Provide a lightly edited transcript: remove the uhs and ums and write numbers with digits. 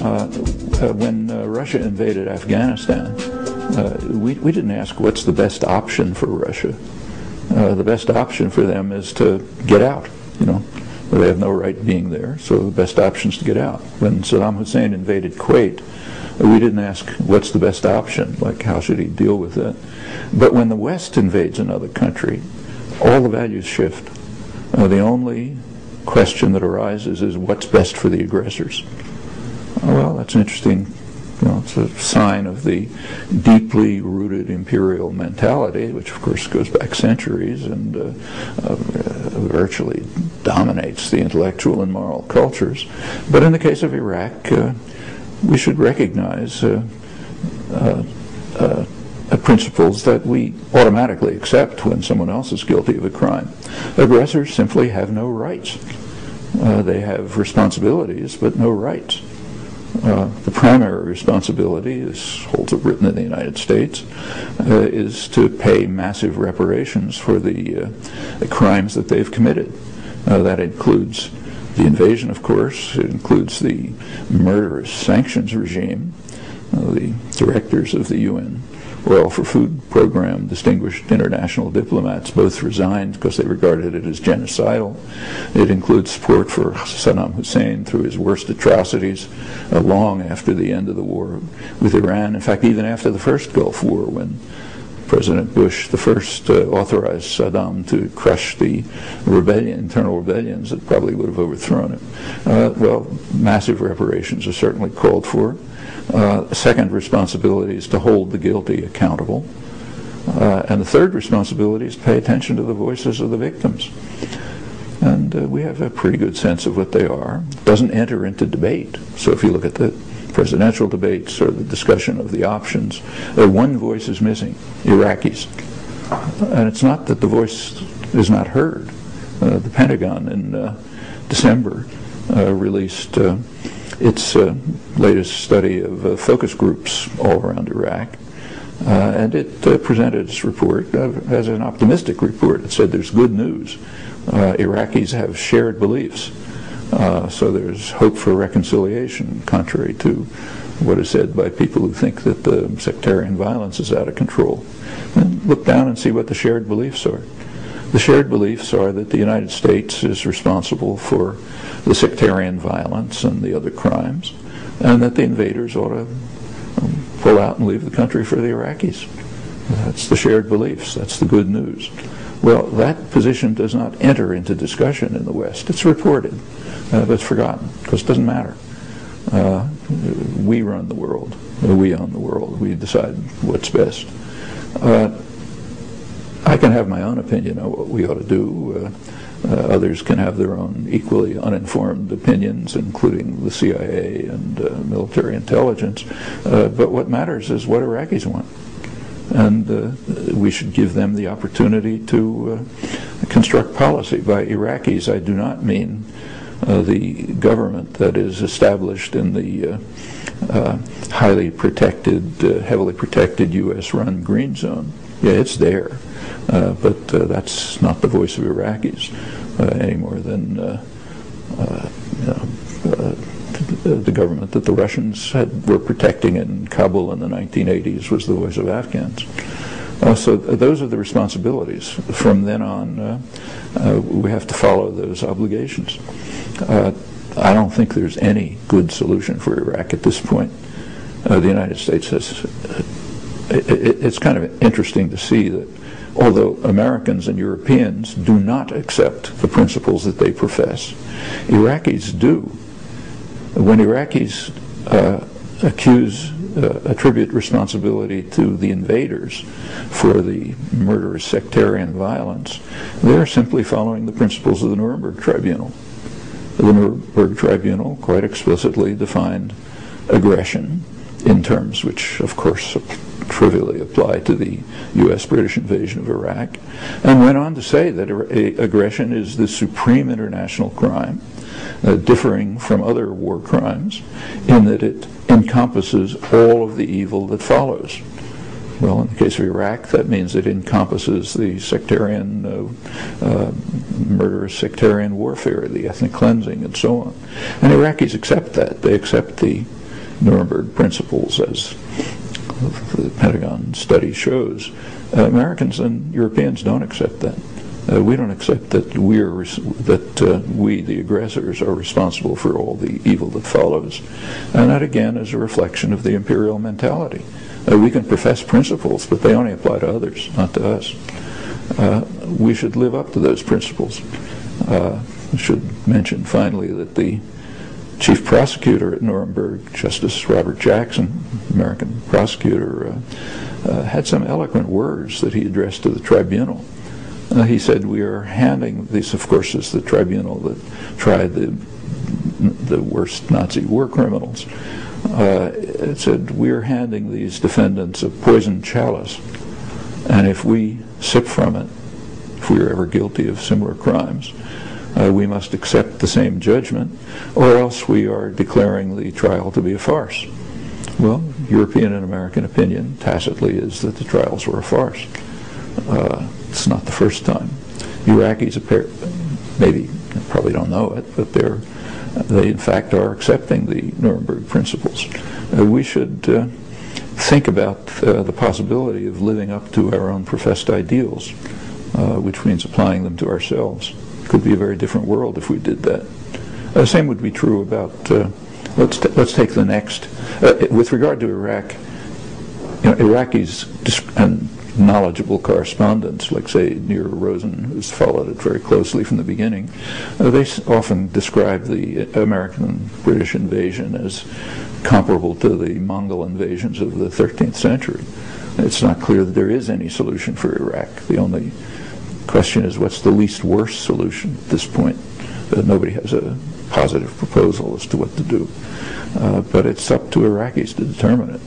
When Russia invaded Afghanistan, we didn't ask what's the best option for Russia. The best option for them is to get out. They have no right being there, so the best option is to get out. When Saddam Hussein invaded Kuwait, we didn't ask what's the best option, like how should he deal with that. But when the West invades another country, all the values shift. The only question that arises is what's best for the aggressors. Well, that's an interesting, it's a sign of the deeply rooted imperial mentality, which of course goes back centuries and virtually dominates the intellectual and moral cultures. But in the case of Iraq, we should recognize principles that we automatically accept when someone else is guilty of a crime. Aggressors simply have no rights. They have responsibilities, but no rights. The primary responsibility, as holds up written in the United States, is to pay massive reparations for the crimes that they've committed. That includes the invasion, of course. It includes the murderous sanctions regime. The directors of the UN Oil for Food program, distinguished international diplomats, both resigned because they regarded it as genocidal. It includes support for Saddam Hussein through his worst atrocities long after the end of the war with Iran. In fact, even after the first Gulf War, when President Bush the first authorized Saddam to crush the internal rebellions that probably would have overthrown him. Well, massive reparations are certainly called for. Second responsibility is to hold the guilty accountable. And the third responsibility is to pay attention to the voices of the victims. And we have a pretty good sense of what they are. It doesn't enter into debate. So if you look at the presidential debates or the discussion of the options, one voice is missing: Iraqis. And it's not that the voice is not heard. The Pentagon in December released its latest study of focus groups all around Iraq. And it presented its report as an optimistic report. It said there's good news. Iraqis have shared beliefs. So there's hope for reconciliation, contrary to what is said by people who think that the sectarian violence is out of control. And look down and see what the shared beliefs are. The shared beliefs are that the United States is responsible for the sectarian violence and the other crimes, and that the invaders ought to pull out and leave the country for the Iraqis. That's the shared beliefs. That's the good news. Well, that position does not enter into discussion in the West. It's reported, but it's forgotten, because it doesn't matter. We run the world. We own the world. We decide what's best. I can have my own opinion on what we ought to do. Others can have their own equally uninformed opinions, including the CIA and military intelligence. But what matters is what Iraqis want. And we should give them the opportunity to construct policy. By Iraqis, I do not mean the government that is established in the highly protected, heavily protected U.S.-run green zone. Yeah, it's there. But that's not the voice of Iraqis any more than the government that the Russians were protecting in Kabul in the 1980s was the voice of Afghans. So those are the responsibilities. From then on, we have to follow those obligations. I don't think there's any good solution for Iraq at this point. The United States has... It's kind of interesting to see that although Americans and Europeans do not accept the principles that they profess, Iraqis do. When Iraqis attribute responsibility to the invaders for the murderous sectarian violence, they're simply following the principles of the Nuremberg Tribunal. The Nuremberg Tribunal quite explicitly defined aggression in terms which, of course, trivially apply to the U.S.-British invasion of Iraq, and went on to say that aggression is the supreme international crime, differing from other war crimes, in that it encompasses all of the evil that follows. Well, in the case of Iraq, that means it encompasses the sectarian, murderous sectarian warfare, the ethnic cleansing, and so on. And Iraqis accept that. They accept the Nuremberg principles, as the Pentagon study shows, Americans and Europeans don't accept that. We don't accept that we, the aggressors, are responsible for all the evil that follows. And that, again, is a reflection of the imperial mentality. We can profess principles, but they only apply to others, not to us. We should live up to those principles. I should mention, finally, that the chief prosecutor at Nuremberg, Justice Robert Jackson, American prosecutor, had some eloquent words that he addressed to the tribunal. He said, we are handing, this of course is the tribunal that tried the worst Nazi war criminals. It said, we are handing these defendants a poisoned chalice, and if we sip from it, if we are ever guilty of similar crimes, we must accept the same judgment, or else we are declaring the trial to be a farce. Well, European and American opinion tacitly is that the trials were a farce. It's not the first time. Iraqis maybe probably don't know it, but they in fact are accepting the Nuremberg principles. We should think about the possibility of living up to our own professed ideals, which means applying them to ourselves. It could be a very different world if we did that. The same would be true about, let's take the next. With regard to Iraq, Iraqis and knowledgeable correspondents, like, say, Nir Rosen, who's followed it very closely from the beginning, they often describe the American-British invasion as comparable to the Mongol invasions of the 13th century. It's not clear that there is any solution for Iraq. The only question is, what's the least worst solution at this point? Nobody has a positive proposal as to what to do. But it's up to Iraqis to determine it.